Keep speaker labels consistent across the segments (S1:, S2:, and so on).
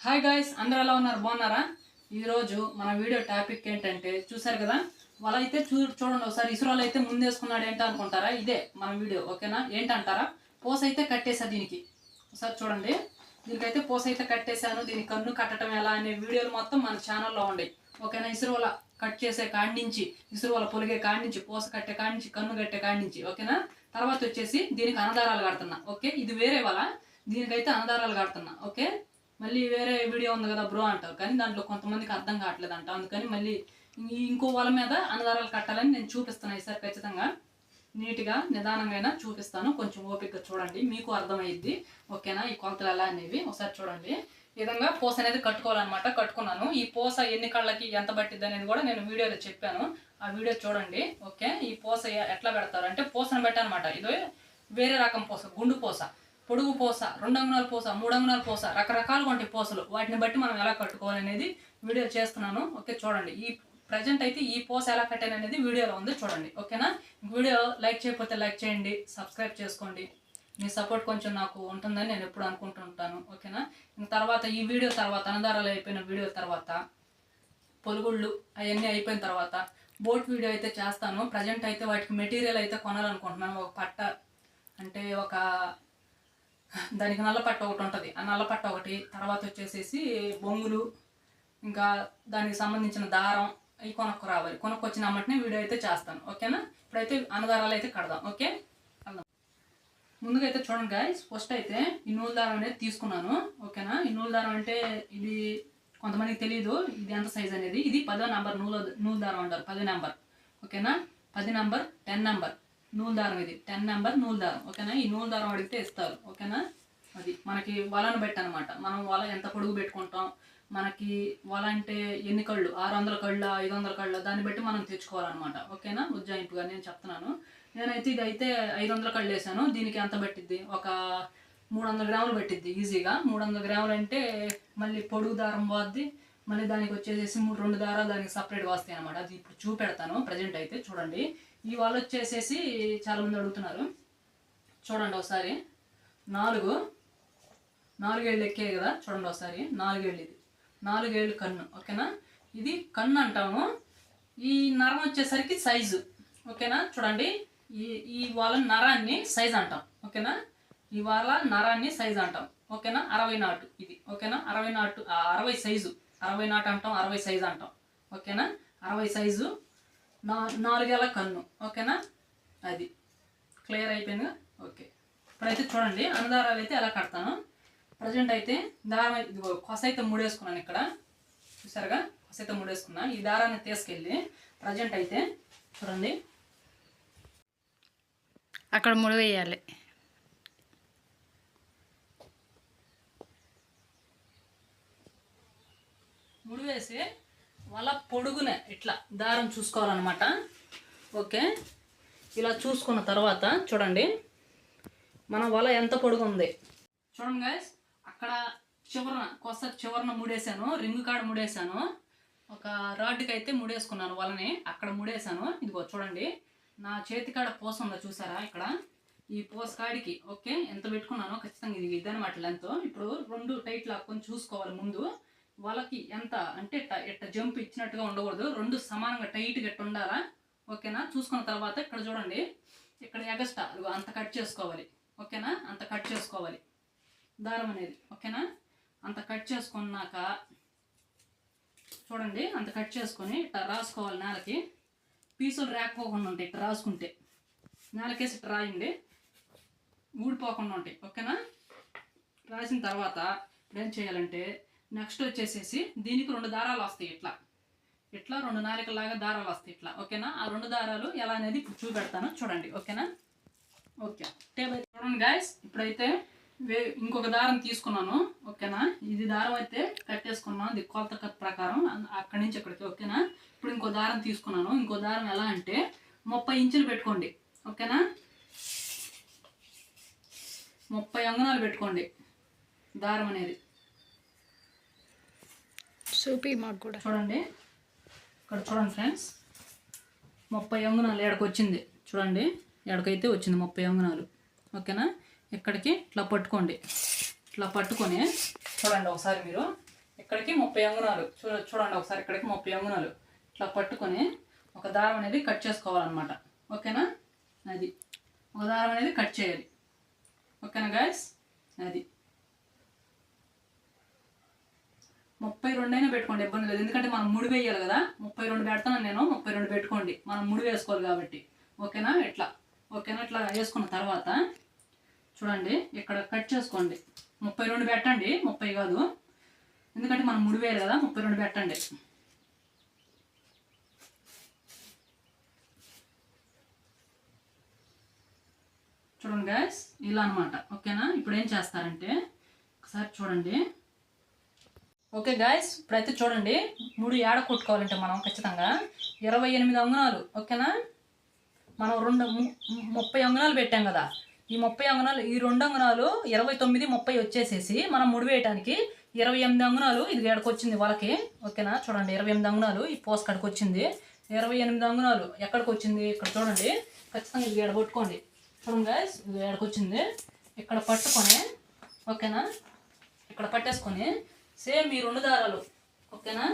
S1: Hi guys, అందరూ ఎలా ఉన్నారు? బాగున్నారా? ఈరోజు మన వీడియో టాపిక్ ఏంటంటే చూసారు కదా, వాళ్ళ అయితే చూడండి ఒకసారి. ఇసురాలు అయితే ముందేసుకున్నాడు ఏంటి అనుకుంటారా? ఇదే మన వీడియో, ఓకేనా? ఏంటంటారా? పోస్ అయితే కట్టేసా దీనికి. ఒకసారి చూడండి, దీనికైతే పోస్ అయితే కట్టేశాను. దీని కన్ను కట్టడం ఎలా అనే వీడియోలు మొత్తం మన ఛానల్లో ఉన్నాయి, ఓకేనా? ఇసురువల కట్ చేసే కాడి నుంచి, ఇసురువల పొలిగే కాడి నుంచి, పోస కట్టే కాడి నుంచి, కన్ను కట్టే కాడి నుంచి, ఓకేనా? తర్వాత వచ్చేసి దీనికి అనదారాలు కడుతున్నా, ఓకే? ఇది వేరే వాళ్ళ, దీనికైతే అనదారాలు కడుతున్నా, ఓకే? మళ్ళీ వేరే వీడియో ఉంది కదా బ్రో అంటారు, కానీ దాంట్లో కొంతమందికి అర్థం కావట్లేదు అంట. అందుకని మళ్ళీ ఇంకో వాళ్ళ మీద అనదారాలు కట్టాలని నేను చూపిస్తాను ఈసారి. ఖచ్చితంగా నీట్గా నిదానంగా చూపిస్తాను, కొంచెం ఓపికగా చూడండి, మీకు అర్థమయ్యిద్ది, ఓకేనా? ఈ కొలతలు ఎలా అనేవి ఒకసారి చూడండి. ఈ విధంగా పూస అనేది కట్టుకోవాలన్నమాట. కట్టుకున్నాను. ఈ పూస ఎన్ని కళ్ళకి ఎంత పట్టిద్ది అనేది కూడా నేను వీడియోలో చెప్పాను, ఆ వీడియో చూడండి, ఓకే? ఈ పూస ఎట్లా పెడతారు అంటే, పూసను పెట్టానమాట. ఇది వేరే రకం పూస, గుండు పూస, పొడుగు పూస, 2 అంగుళాల పూస, 3 అంగుళాల పూస, రకరకాలుగా ఉంటాయి పూసలు. వాటిని బట్టి మనం ఎలా కట్టుకోవాలి అనేది వీడియో చేస్తున్నాను, ఓకే? చూడండి. ఈ ప్రజెంట్ అయితే ఈ పూస ఎలా కట్టాను అనేది వీడియోలో ఉంది, చూడండి, ఓకేనా? వీడియో లైక్ చేయకపోతే లైక్ చేయండి, సబ్స్క్రైబ్ చేసుకోండి. మీ సపోర్ట్ కొంచెం నాకు ఉంటుందని నేను ఎప్పుడు అనుకుంటుంటాను, ఓకేనా? తర్వాత ఈ వీడియో తర్వాత, అనదారాలు అయిపోయిన వీడియో తర్వాత, పొలుగుళ్ళు అవన్నీ అయిపోయిన తర్వాత బోట్ వీడియో అయితే చేస్తాను. ప్రజెంట్ అయితే వాటికి మెటీరియల్ అయితే కొనాలనుకుంటున్నాను. ఒక పట్ట అంటే ఒక దానికి నల్ల పట్ట ఒకటి ఉంటుంది, ఆ నల్ల పట్ట ఒకటి, తర్వాత వచ్చేసేసి బొంగులు, ఇంకా దానికి సంబంధించిన దారం, అవి కొనుక్కు కొనుక్కొచ్చిన అమ్మటిని వీడియో అయితే చేస్తాను, ఓకేనా? ఇప్పుడైతే అన్నదారాలు అయితే కడదాం, ఓకే? ముందుగా అయితే చూడండి గాయ్స్, ఫస్ట్ అయితే ఈ నూలు దారం అనేది తీసుకున్నాను, ఓకేనా? ఈ నూలు దారం అంటే ఇది కొంతమందికి తెలియదు ఇది ఎంత సైజ్ అనేది. ఇది 10వ నెంబర్ నూలు దారం అంటారు, 10 నెంబర్, ఓకేనా? 10 నెంబర్, 10 నెంబర్ నూలు దారం, ఇది 10 నెంబర్ నూలు దారం, ఓకేనా? ఈ నూలు దారం అడిగితే ఇస్తారు, ఓకేనా? అది మనకి వలను బట్టి అనమాట. మనం వల ఎంత పొడుగు పెట్టుకుంటాం, మనకి వల అంటే ఎన్ని కళ్ళు, 600 కళ్ళ, 500 కళ్ళ, దాన్ని బట్టి మనం తెచ్చుకోవాలన్నమాట, ఓకేనా? ఉజ్జాయింపుగా నేను చెప్తున్నాను. నేనైతే ఇది అయితే 500 కళ్ళు వేసాను. దీనికి ఎంత పట్టిద్ది? ఒక 300 గ్రాములు పట్టిద్ది ఈజీగా. 300 గ్రాములు అంటే మళ్ళీ పొడుగు దారం పోద్ది, మళ్ళీ దానికి వచ్చేసేసి 2 దారాలు దానికి సపరేట్గా వస్తాయి అనమాట. అది ఇప్పుడు చూపెడతాను. ప్రజెంట్ అయితే చూడండి, ఈ వాళ్ళు వచ్చేసేసి చాలామంది అడుగుతున్నారు, చూడండి ఒకసారి. 4 ఏళ్ళు ఎక్కాయి కదా, చూడండి ఒకసారి. 4 ఏళ్ళు, ఇది 4 ఏళ్ళు కన్ను, ఓకేనా? ఇది కన్ను అంటాము. ఈ నరం వచ్చేసరికి సైజు, ఓకేనా? చూడండి, ఈ వాళ్ళ నరాన్ని సైజ్ అంటాం, ఓకేనా? ఈ వాళ్ళ నరాన్ని సైజ్ అంటాం, ఓకేనా? 60 నాటు ఇది, ఓకేనా? 60 నాటు, 60 సైజు, 60 నాటు అంటాం, 60 సైజు అంటాం, ఓకేనా? 60 సైజు, 4 ఏళ్ళ కన్ను, ఓకేనా? అది క్లియర్ అయిపోయిందిగా, ఓకే? ఇప్పుడైతే చూడండి, అన్నదారాలు అయితే ఎలా కడతాను. ప్రజెంట్ అయితే దారం కొస అయితే ముడేసుకున్నాను ఇక్కడ, చూసారుగా? కొస అయితే ముడేసుకున్నా. ఈ దారాన్ని తీసుకెళ్ళి ప్రజెంట్ అయితే చూడండి
S2: అక్కడ ముడివేయాలి.
S1: ముడివేసి వాళ్ళ పొడుగునే ఇట్లా దారం చూసుకోవాలన్నమాట, ఓకే? ఇలా చూసుకున్న తర్వాత చూడండి, మన వల ఎంత పొడుగు ఉంది చూడండి గాయస్. అక్కడ చివరన ముడేశాను, రింగు కాడ ముడేశాను. ఒక రాడ్కి అయితే ముడేసుకున్నాను వలని, అక్కడ ముడేశాను. ఇదిగో చూడండి, నా చేతి కాడ పూస ఉందో చూసారా? ఇక్కడ ఈ పూస కాడికి, ఓకే, ఎంత పెట్టుకున్నానో ఖచ్చితంగా ఇది ఇదనమాట లెంత్. ఇప్పుడు 2 టైట్ లాక్కొని చూసుకోవాలి ముందు. వాళ్ళకి ఎంత అంటే ఇట్ట జంప్ ఇచ్చినట్టుగా ఉండకూడదు, 2 సమానంగా టైట్గా ఇట్ట ఉండాలా, ఓకేనా? చూసుకున్న తర్వాత ఇక్కడ చూడండి, ఇక్కడ ఎగస్ట్రా అంత కట్ చేసుకోవాలి, ఓకేనా? అంత కట్ చేసుకోవాలి దారం అనేది, ఓకేనా? అంత కట్ చేసుకున్నాక చూడండి, అంత కట్ చేసుకొని ఇట్లా రాసుకోవాలి. నేలకి పీసులు రాకపోకుండా ఉంటాయి, ఇట్లా రాసుకుంటే నేలకేసి ఇట్లా రాయండి, ఊడిపోకుండా ఉంటాయి, ఓకేనా? రాసిన తర్వాత ఇప్పుడు ఏం చేయాలంటే, నెక్స్ట్ వచ్చేసేసి దీనికి 2 దారాలు వస్తాయి, ఇట్లా 2 నాలికలాగా దారాలు వస్తాయి ఇట్లా, ఓకేనా? ఆ 2 దారాలు ఎలా అనేది ఇప్పుడు చూపెడతాను, చూడండి, ఓకేనా? ఓకే, టేబుల్ చూడండి గాయస్. ఇప్పుడైతే ఇంకొక దారం తీసుకున్నాను, ఓకేనా? ఇది దారం అయితే కట్టేసుకున్నాను, ఇది కొలత ప్రకారం అక్కడి నుంచి ఇక్కడికి, ఓకేనా? ఇప్పుడు ఇంకో దారం తీసుకున్నాను. ఇంకో దారం ఎలా అంటే 30 ఇంచులు పెట్టుకోండి, ఓకేనా? 30 అంగుళాలు పెట్టుకోండి దారం అనేది.
S2: చూపి మాకు కూడా
S1: చూడండి, ఇక్కడ చూడండి ఫ్రెండ్స్, 30 అంగుళాలు ఎక్కడికి వచ్చింది చూడండి, ఎక్కడికైతే వచ్చింది 30 అంగుళాలు, ఓకేనా? ఇక్కడికి ఇట్లా పట్టుకోండి, ఇట్లా పట్టుకొని చూడండి ఒకసారి మీరు ఇక్కడికి 30 అంగుళాలు చూడండి ఒకసారి ఇక్కడికి 30 అంగుళాలు ఇట్లా పట్టుకొని ఒక దారం అనేది కట్ చేసుకోవాలన్నమాట. ఓకేనా, అది ఒక దారం అనేది కట్ చేయాలి. ఓకేనా గాయస్, అది 32 అయినా పెట్టుకోండి, ఇబ్బంది లేదు. ఎందుకంటే మనం ముడి వేయాలి కదా, 32 పెడతాను నేను, 32 పెట్టుకోండి, మనం ముడి వేసుకోవాలి కాబట్టి. ఓకేనా, ఇట్లా ఓకేనా, ఇట్లా వేసుకున్న తర్వాత చూడండి ఇక్కడ కట్ చేసుకోండి. 32 పెట్టండి, 30 కాదు, ఎందుకంటే మనం ముడి వేయాలి కదా. 32 పెట్టండి. చూడండి గాయస్, ఇలా అనమాట. ఓకేనా, ఇప్పుడు ఏం చేస్తారంటే ఒకసారి చూడండి. ఓకే గాయస్, ఇప్పుడైతే చూడండి ముడి ఏడ కొట్టుకోవాలంటే మనం ఖచ్చితంగా 28 అంగుళాలు. ఓకేనా, మనం 30 అంగుళాలు పెట్టాం కదా, ఈ 30 అంగుళాలు, ఈ 2 అంగుళాలు 29, 30 వచ్చేసేసి మనం ముడి వేయడానికి 28 అంగుళాలు ఇది ఎక్కడికి వచ్చింది వాళ్ళకి. ఓకేనా, చూడండి 28 అంగుళాలు ఈ పోస్ కడికి వచ్చింది. 28 అంగుళాలు ఎక్కడికి వచ్చింది, ఇక్కడ చూడండి ఖచ్చితంగా ఇది ఎక్కడ కొట్టుకోండి. చూడండి గాయస్, ఇది ఎక్కడికి వచ్చింది, ఇక్కడ పట్టుకొని ఓకేనా, ఇక్కడ పట్టేసుకొని సేమ్ ఈ 2 దారాలు. ఓకేనా,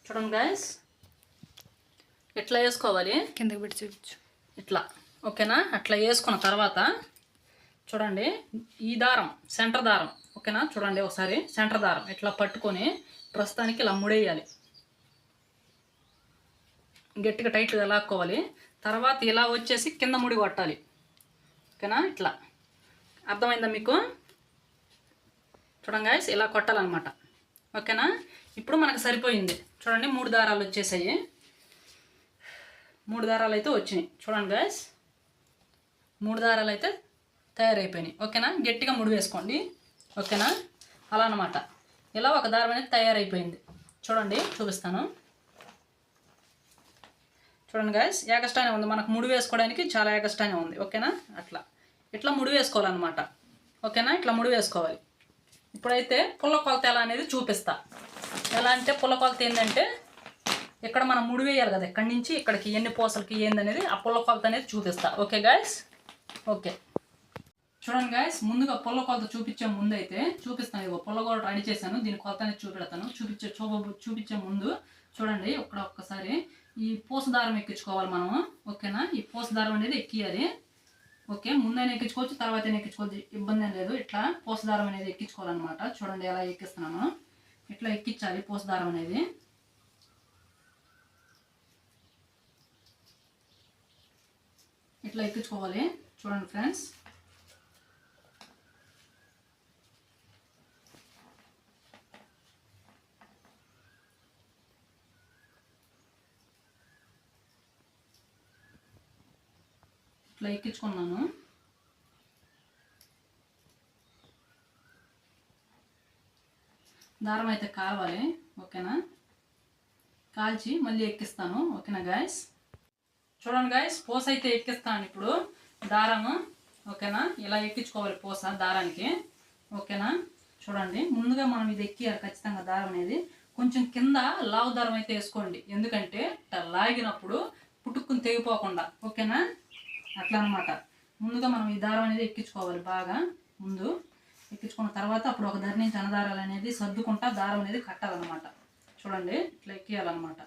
S1: చూడండి గాయస్ ఇట్లా వేసుకోవాలి,
S2: కిందకి పెట్టి చూపించు
S1: ఇట్లా. ఓకేనా, అట్లా వేసుకున్న తర్వాత చూడండి ఈ దారం సెంటర్ దారం. ఓకేనా, చూడండి ఒకసారి సెంటర్ దారం ఇట్లా పట్టుకొని ప్రస్తుతానికి ఇలా ముడేయాలి, గట్టిగా టైట్గా లాక్కోవాలి. తర్వాత ఇలా వచ్చేసి కింద ముడి కొట్టాలి. ఓకేనా, ఇట్లా అర్థమైందా మీకు? చూడండి గాయస్, ఇలా కొట్టాలన్నమాట. ఓకేనా, ఇప్పుడు మనకు సరిపోయింది. చూడండి 3 దారాలు వచ్చేసాయి, 3 దారాలు అయితే వచ్చినాయి. చూడండి గాయస్, 3 దారాలు అయితే తయారైపోయినాయి. ఓకేనా, గట్టిగా ముడి వేసుకోండి. ఓకేనా, అలా అనమాట. ఇలా ఒక దారం అనేది తయారైపోయింది. చూడండి చూపిస్తాను. చూడండి గాయస్, ఏకష్టానే ఉంది, మనకు ముడి వేసుకోవడానికి చాలా ఏకష్టానే ఉంది. ఓకేనా, అట్లా ఇట్లా ముడి వేసుకోవాలన్నమాట. ఓకేనా, ఇట్లా ముడి వేసుకోవాలి. ఇప్పుడైతే పుల్ల కొలత ఎలా అనేది చూపిస్తా. ఎలా అంటే పుల్ల కొలత ఏంటంటే ఇక్కడ మనం ముడి వేయాలి కదా, ఇక్కడి నుంచి ఇక్కడికి ఎన్ని పూసలకి ఏందనేది ఆ పుల్ల కొలత అనేది చూపిస్తా. ఓకే గాయస్, ఓకే చూడండి గాయస్, ముందుగా పుల్ల కొలత చూపించే ముందు అయితే చూపిస్తాను. ఇదిగో పుల్ల కొలత రెడీ చేశాను, దీని కొలత అనేది చూపెడతాను. చూపించే ముందు చూడండి ఇక్కడ ఒక్కసారి ఈ పూస దారం ఎక్కించుకోవాలి మనం. ఓకేనా, ఈ పూస దారం అనేది ఎక్కియాలి. ఓకే, ముందైనా ఎక్కించుకోవచ్చు, తర్వాత ఎక్కించుకోవచ్చు, ఇబ్బంది ఏం లేదు. ఇట్లా పూస దారం అనేది ఎక్కించుకోవాలన్నమాట. చూడండి ఎలా ఎక్కిస్తున్నాను, ఇట్లా ఎక్కించాలి పూస దారం అనేది. ఇట్లా ఎక్కించుకోవాలి. చూడండి ఫ్రెండ్స్, ఇట్లా ఎక్కించుకున్నాను. దారం అయితే కావాలి. ఓకేనా, కాల్చి మళ్ళీ ఎక్కిస్తాను. ఓకేనా గాయస్, చూడండి గాయస్, పూస అయితే ఎక్కిస్తాను ఇప్పుడు దారము. ఓకేనా, ఇలా ఎక్కించుకోవాలి పూస దారానికి. ఓకేనా, చూడండి ముందుగా మనం ఇది ఎక్కియాలి ఖచ్చితంగా. దారం అనేది కొంచెం కింద లావు దారం అయితే వేసుకోండి, ఎందుకంటే లాగినప్పుడు పుట్టుకుని తెగిపోకుండా. ఓకేనా, అట్లా అనమాట. ముందుగా మనం ఈ దారం అనేది ఎక్కించుకోవాలి బాగా. ముందు ఎక్కించుకున్న తర్వాత అప్పుడు ఒక దారి నుంచి అనదారాలు అనేది సర్దుకుంటా దారం అనేది కట్టాలన్నమాట. చూడండి ఇట్లా ఎక్కియాలన్నమాట.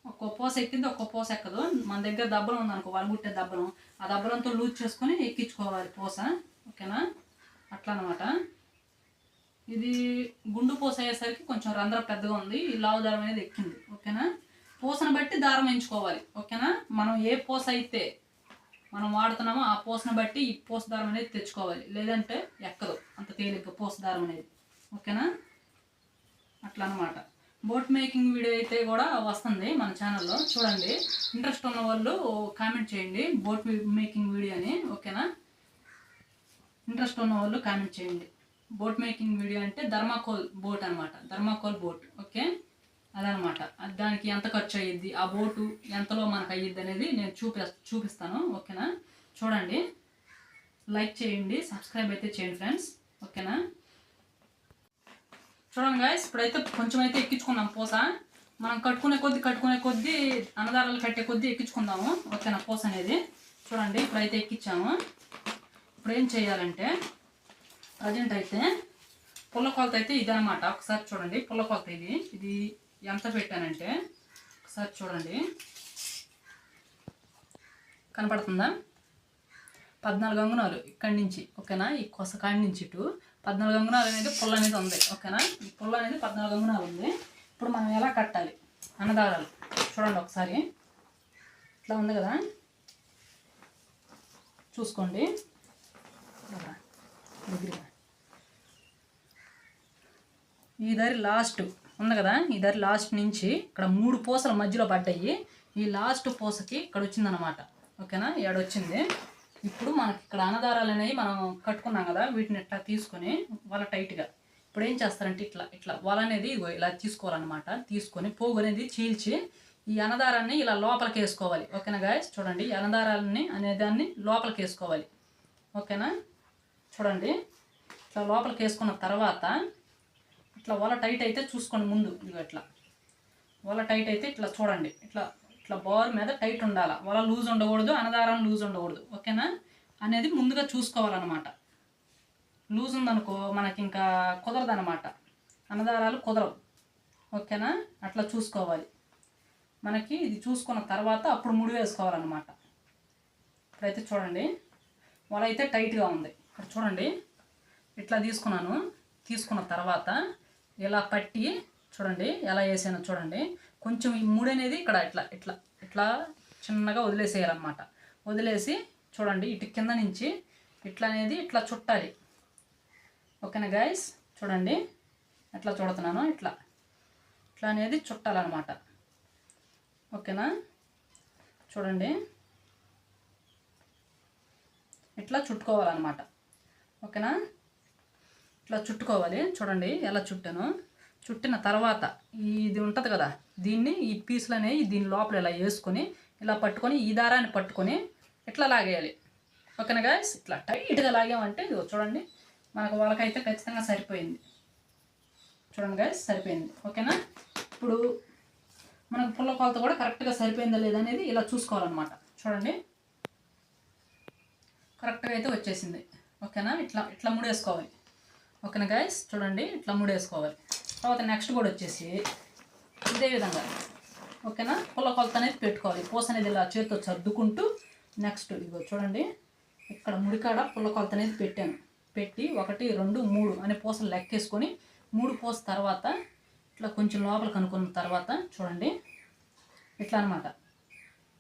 S1: ఒక్కో పూస ఎక్కింది, ఒక్కో పూస ఎక్కదు. మన దగ్గర దబ్బలం ఉందనుకో, వాళ్ళు కుట్టే దబ్బలం, ఆ దబ్బలంతో లూజ్ చేసుకొని ఎక్కించుకోవాలి పూస. ఓకేనా, అట్లా అనమాట. ఇది గుండు పూస అయ్యేసరికి కొంచెం రంధ్రం పెద్దగా ఉంది, ఈ లావు దారం అనేది ఎక్కింది. ఓకేనా, పూసను బట్టి దారం ఎంచుకోవాలి. ఓకేనా, మనం ఏ పూస అయితే మనం వాడుతున్నామో ఆ పూసను బట్టి ఈ పూస దారం అనేది తెచ్చుకోవాలి, లేదంటే ఎక్కదు అంత తేలిగ్గా పూస దారం అనేది. ఓకేనా, అట్లా అనమాట. బోట్ మేకింగ్ వీడియో అయితే కూడా వస్తుంది మన ఛానల్లో, చూడండి. ఇంట్రెస్ట్ ఉన్న వాళ్ళు కామెంట్ చేయండి బోట్ మేకింగ్ వీడియో అని. ఓకేనా, ఇంట్రెస్ట్ ఉన్న వాళ్ళు కామెంట్ చేయండి. బోట్ మేకింగ్ వీడియో అంటే ధర్మాకోల్ బోట్ అనమాట, ధర్మాకోల్ బోట్. ఓకే, అదనమాట. దానికి ఎంత ఖర్చు అయ్యిద్ది, ఆ బోటు ఎంతలో మనకు అయ్యిద్ది అనేది నేను చూపిస్తాను. ఓకేనా, చూడండి, లైక్ చేయండి, సబ్స్క్రైబ్ అయితే చేయండి ఫ్రెండ్స్. ఓకేనా, చూడండి గాయస్, ఇప్పుడైతే కొంచెం అయితే ఎక్కించుకున్నాం పూస. మనం కట్టుకునే కొద్దీ అన్నదారాలు కట్టే కొద్దీ ఎక్కించుకుందాము. ఓకేనా, పూస అనేది చూడండి ఇప్పుడైతే ఎక్కించాము. ఇప్పుడు ఏం చేయాలంటే ప్రజెంట్ అయితే పుల్ల కొలత అయితే ఇదనమాట. ఒకసారి చూడండి పుల్ల కొలత ఇది ఎంత పెట్టానంటే ఒకసారి చూడండి, కనపడుతుందా? 14 అంగుళాలు ఇక్కడి నుంచి, ఓకేనా? ఈ కొస కాడి నుంచి ఇటు 14 అంగుళాలు అనేది పుల్ల అనేది ఉంది, ఓకేనా? ఈ పుల్ల అనేది 14 అంగుళాలు ఉంది. ఇప్పుడు మనం ఎలా కట్టాలి అన్నదారాలు చూడండి ఒకసారి. ఇట్లా ఉంది కదా, చూసుకోండి. దగ్గరగా ఈ దారి లాస్ట్ ఉంది కదా, ఈ దారి లాస్ట్ నుంచి ఇక్కడ 3 పూసల మధ్యలో పడ్డాయి. ఈ లాస్ట్ పూసకి ఇక్కడ వచ్చిందనమాట, ఓకేనా? ఏడొచ్చింది. ఇప్పుడు మనకి ఇక్కడ అన్నదారాలు అనేవి మనం కట్టుకున్నాం కదా, వీటిని ఇట్లా తీసుకొని వల టైట్గా ఇప్పుడు ఏం చేస్తారంటే ఇట్లా వల అనేది ఇలా తీసుకోవాలన్నమాట. తీసుకొని పోగు అనేది చీల్చి ఈ అన్నదారాన్ని ఇలా లోపలికి వేసుకోవాలి, ఓకేనా గాయస్? చూడండి ఈ అన్నదారాలని అనేదాన్ని లోపలికి వేసుకోవాలి, ఓకేనా? చూడండి ఇట్లా లోపలికి వేసుకున్న తర్వాత ఇట్లా వల టైట్ అయితే చూసుకోండి. ముందు ఇదిగో ఇట్లా వల టైట్ అయితే ఇట్లా చూడండి, ఇట్లా బోర్ మీద టైట్ ఉండాలి. వల లూజ్ ఉండకూడదు, అన్నదారం లూజ్ ఉండకూడదు, ఓకేనా? అనేది ముందుగా చూసుకోవాలన్నమాట. లూజ్ ఉందనుకో మనకి ఇంకా కుదరదు అనమాట, అన్నదారాలు కుదరవు, ఓకేనా? అట్లా చూసుకోవాలి. మనకి ఇది చూసుకున్న తర్వాత అప్పుడు ముడి వేసుకోవాలన్నమాట. ఇప్పుడైతే చూడండి వల అయితే టైట్గా ఉంది. ఇక్కడ చూడండి ఇట్లా తీసుకున్నాను. తీసుకున్న తర్వాత ఇలా పట్టి చూడండి ఎలా వేసానో చూడండి. కొంచెం ఈ ముడి అనేది ఇక్కడ ఇట్లా చిన్నగా వదిలేసేయాలన్నమాట. వదిలేసి చూడండి ఇటు కింద నుంచి ఇట్లా అనేది ఇట్లా చుట్టాలి, ఓకేనా గాయస్? చూడండి ఎట్లా చుడుతున్నాను, ఇట్లా అనేది చుట్టాలన్నమాట, ఓకేనా? చూడండి ఇట్లా చుట్టుకోవాలన్నమాట, ఓకేనా? ఇట్లా చుట్టుకోవాలి. చూడండి ఎలా చుట్టాను. చుట్టిన తర్వాత ఇది ఉంటుంది కదా, దీన్ని ఈ పీసులు అనేవి దీని లోపల ఇలా వేసుకొని ఇలా పట్టుకొని ఈ దారాన్ని పట్టుకొని ఇట్లా లాగేయాలి, ఓకేనా గాయస్? ఇట్లా టైట్గా లాగామంటే ఇదిగో చూడండి మనకు వాళ్ళకైతే ఖచ్చితంగా సరిపోయింది. చూడండి గాయస్ సరిపోయింది, ఓకేనా? ఇప్పుడు మనకు పుల్ల కొలత కూడా కరెక్ట్గా సరిపోయిందా లేదా అనేది ఇలా చూసుకోవాలన్నమాట. చూడండి కరెక్ట్గా అయితే వచ్చేసింది, ఓకేనా? ఇట్లా ముడేసుకోవాలి, ఓకేనా గాయస్? చూడండి ఇట్లా ముడేసుకోవాలి. తర్వాత నెక్స్ట్ కూడా వచ్చేసి ఇదే విధంగా, ఓకేనా? పుల్ల కొలత అనేది పెట్టుకోవాలి. పూస అనేది ఇలా చేతితో సర్దుకుంటూ నెక్స్ట్ ఇదిగో చూడండి ఇక్కడ ముడికాడ పుల్ల కొలత అనేది పెట్టాను. పెట్టి 1 2 3 అనే పూసలు లెక్కేసుకొని 3 పూస తర్వాత ఇట్లా కొంచెం లోపలికి అనుకున్న తర్వాత చూడండి ఇట్లా అనమాట,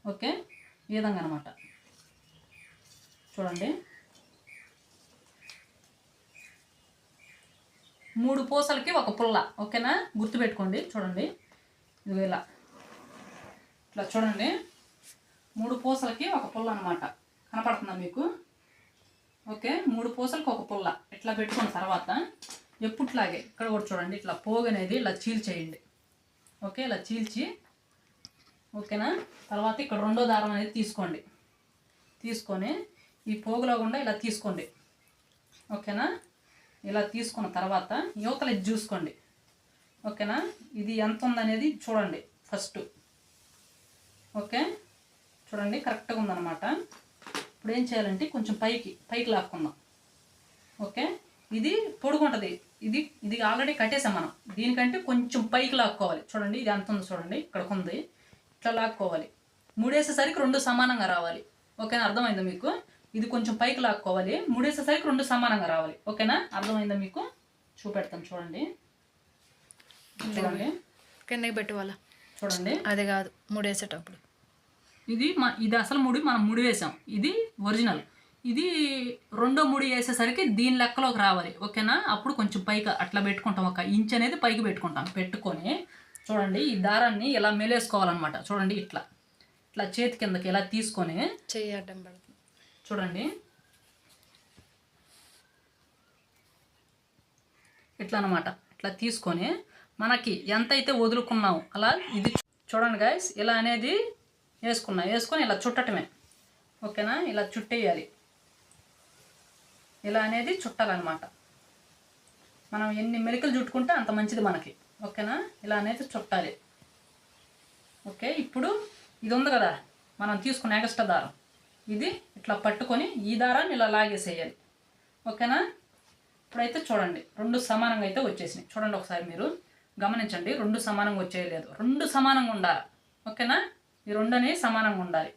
S1: ఓకే? ఈ విధంగా అనమాట. చూడండి 3 పూసలకి 1 పుల్ల, ఓకేనా? గుర్తుపెట్టుకోండి. చూడండి ఇది ఇలా ఇట్లా చూడండి 3 పూసలకి 1 పుల్ల అనమాట. కనపడుతుందా మీకు? ఓకే 3 పూసలకి 1 పుల్ల ఇట్లా పెట్టుకున్న తర్వాత ఎప్పుట్లాగే ఇక్కడ కూడా చూడండి ఇట్లా పోగు అనేది ఇలా చీల్చేయండి, ఓకే? ఇలా చీల్చి, ఓకేనా? తర్వాత ఇక్కడ రెండో దారం అనేది తీసుకోండి. తీసుకొని ఈ పోగులో గుండా ఇలా తీసుకోండి, ఓకేనా? ఇలా తీసుకున్న తర్వాత యువతలు ఇది చూసుకోండి, ఓకేనా? ఇది ఎంత ఉందనేది చూడండి ఫస్ట్, ఓకే? చూడండి కరెక్ట్గా ఉందన్నమాట. ఇప్పుడు ఏం చేయాలంటే కొంచెం పైకి లాక్కుందాం, ఓకే? ఇది పొడుగుంటుంది, ఇది ఆల్రెడీ కట్టేసాం మనం. దీనికంటే కొంచెం పైకి లాక్కోవాలి. చూడండి ఇది ఎంత ఉందో చూడండి, ఇక్కడికి ఉంది. ఇట్లా లాక్కోవాలి. ముడేసేసరికి 2 సమానంగా రావాలి, ఓకేనా? అర్థమైందా మీకు? ఇది కొంచెం పైకి లాక్కోవాలి, ముడేసేసరికి 2 సమానంగా రావాలి, ఓకేనా? అర్థమైందా మీకు? చూపెడతాను చూడండి. చూడండి
S2: కిందకి పెట్టుకోవాలా?
S1: చూడండి
S2: అది కాదు ముడేసేటప్పుడు
S1: ఇది అసలు ముడి మనం ముడి వేసాం, ఇది ఒరిజినల్. ఇది రెండో ముడి వేసేసరికి దీని లెక్కలోకి రావాలి, ఓకేనా? అప్పుడు కొంచెం పైకి అట్లా పెట్టుకుంటాం, 1 ఇంచ్ అనేది పైకి పెట్టుకుంటాం. పెట్టుకొని చూడండి ఈ దారాన్ని ఇలా మెలేసుకోవాలన్నమాట. చూడండి ఇట్లా చేతి కిందకి ఇలా తీసుకొని
S2: చెయ్యి అడ్డం పడుతుంది.
S1: చూడండి ఇట్లా అనమాట. ఇట్లా తీసుకొని మనకి ఎంత అయితే వదులుకున్నాం అలా ఇది చూడండి గాయస్, ఇలా అనేది వేసుకొని ఇలా చుట్టటమే, ఓకేనా? ఇలా చుట్టేయాలి, ఇలా అనేది చుట్టాలన్నమాట. మనం ఎన్ని మెలికలు చుట్టుకుంటే అంత మంచిది మనకి, ఓకేనా? ఇలా అనేది చుట్టాలి, ఓకే? ఇప్పుడు ఇది ఉంది కదా మనం తీసుకున్న ఎక్స్ట్రా దారం, ఇది ఇట్లా పట్టుకొని ఈ దారాన్ని ఇలా లాగేసేయాలి, ఓకేనా? ఇప్పుడైతే చూడండి రెండు సమానంగా అయితే వచ్చేసినాయి. చూడండి ఒకసారి మీరు గమనించండి, రెండు సమానంగా వచ్చేయలేదు, రెండు సమానంగా ఉండాలి. ఓకేనా, ఈ రెండు అనేవి సమానంగా ఉండాలి.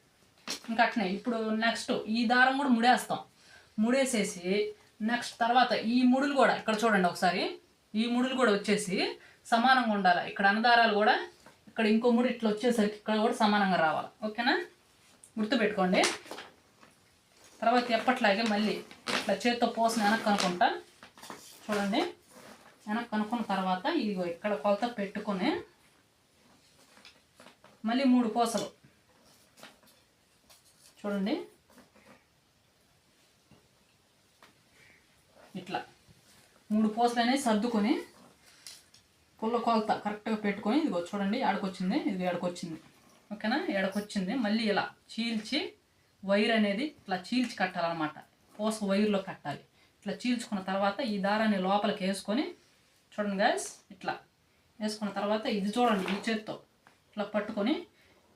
S1: ఇంకా అట్నే ఇప్పుడు నెక్స్ట్ ఈ దారం కూడా ముడేస్తాం. ముడేసేసి నెక్స్ట్ తర్వాత ఈ ముడులు కూడా ఇక్కడ చూడండి ఒకసారి, ఈ ముడులు కూడా వచ్చేసి సమానంగా ఉండాలి. ఇక్కడ అన్నదారాలు కూడా ఇక్కడ ఇంకో ముడి ఇట్లా వచ్చేసరికి ఇక్కడ కూడా సమానంగా రావాలి. ఓకేనా, గుర్తుపెట్టుకోండి. తర్వాత ఎప్పట్లాగే మళ్ళీ ఇట్లా చేత్తో పోసిన వెనక్కి అనుకుంటా చూడండి. వెనక్కి అనుకున్న తర్వాత ఇదిగో ఇక్కడ కొలత పెట్టుకొని మళ్ళీ 3 పూసలు చూడండి, ఇట్లా 3 పూసలు అనేవి సర్దుకొని పుల్ల కొలత కరెక్ట్గా పెట్టుకొని ఇదిగో చూడండి ఏడకొచ్చింది, ఇది ఏడకొచ్చింది. ఓకేనా, ఏడకొచ్చింది. మళ్ళీ ఇలా చీల్చి వైర్ అనేది ఇట్లా చీల్చి కట్టాలన్నమాట. పూస వైర్లో కట్టాలి. ఇట్లా చీల్చుకున్న తర్వాత ఈ దారాన్ని లోపలికి వేసుకొని చూడండి గాయస్, ఇట్లా వేసుకున్న తర్వాత ఇది చూడండి ఈ చేత్తో ఇట్లా పట్టుకొని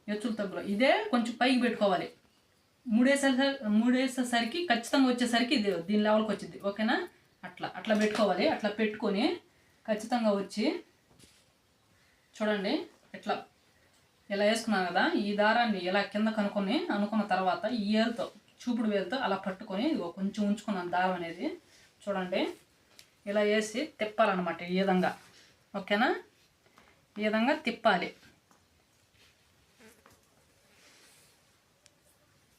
S1: ఎచ్చుల తగ్గులో ఇదే కొంచెం పైకి పెట్టుకోవాలి. మూడేసేసరికి ఖచ్చితంగా వచ్చేసరికి ఇది దీని లెవెల్కి వచ్చింది. ఓకేనా, అట్లా అట్లా పెట్టుకోవాలి. అట్లా పెట్టుకొని ఖచ్చితంగా వచ్చి చూడండి ఇట్లా ఇలా వేసుకున్నాను కదా, ఈ దారాన్ని ఇలా కింద అనుకున్న తర్వాత ఈ వేలుతో చూపుడు వేలుతో అలా పట్టుకొని ఇదిగో కొంచెం ఉంచుకున్నాను దారం అనేది. చూడండి ఇలా వేసి తిప్పాలన్నమాట ఈ విధంగా. ఓకేనా, ఈ విధంగా తిప్పాలి.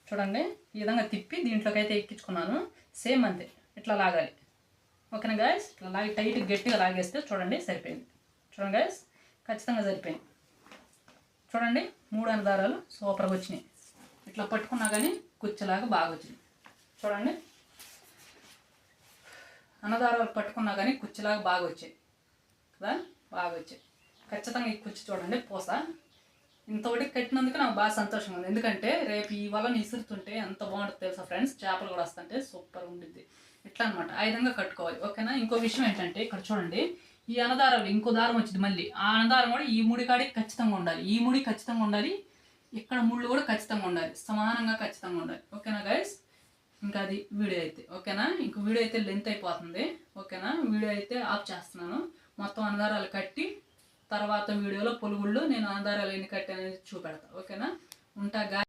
S1: చూడండి ఈ విధంగా తిప్పి దీంట్లోకి అయితే ఎక్కించుకున్నాను. సేమ్ అంతే ఇట్లా లాగాలి. ఓకేనా గాయస్, ఇట్లా లాగి టైట్ గట్టిగా లాగేస్తే చూడండి సరిపోయింది. చూడండి గాయస్, ఖచ్చితంగా సరిపోయింది. చూడండి 3 అన్నదారాలు సూపర్గా వచ్చినాయి. ఇట్లా పట్టుకున్నా కానీ కుచ్చులాగా బాగా వచ్చింది. చూడండి అన్నదారాలు పట్టుకున్నా కానీ కుచ్చులాగా బాగా వచ్చాయి కదా, బాగా వచ్చాయి. ఖచ్చితంగా ఈ కుచ్చు చూడండి పూస ఇంతవరకు కట్టినందుకు నాకు బాగా సంతోషంగా ఉంది. ఎందుకంటే రేపు ఈ వలని ఇసురుతుంటే ఎంత బాగుంటుంది తెలుసా ఫ్రెండ్స్, చేపలు కూడా వస్తుంటే సూపర్ ఉంటుంది. ఇట్లా అనమాట, ఆ విధంగా కట్టుకోవాలి. ఓకేనా, ఇంకో విషయం ఏంటంటే ఇక్కడ చూడండి ఈ అన్నదారాలు ఇంకో దారం వచ్చింది. మళ్ళీ ఆ అన్నదారం కూడా ఈ ముడి కాడికి ఖచ్చితంగా ఉండాలి. ఈ ముడి ఖచ్చితంగా ఉండాలి, ఇక్కడ ముళ్ళు కూడా ఖచ్చితంగా ఉండాలి, సమానంగా ఖచ్చితంగా ఉండాలి. ఓకేనా గైస్, ఇంకా అది వీడియో అయితే ఓకేనా. ఇంక వీడియో అయితే లెంత్ అయిపోతుంది. ఓకేనా, వీడియో అయితే ఆఫ్ చేస్తున్నాను. మొత్తం అన్నదారాలు కట్టి తర్వాత వీడియోలో పొలుగుళ్ళు నేను అన్నదారాలు ఎన్ని కట్టి అనేది చూపెడతా. ఓకేనా, ఉంటా.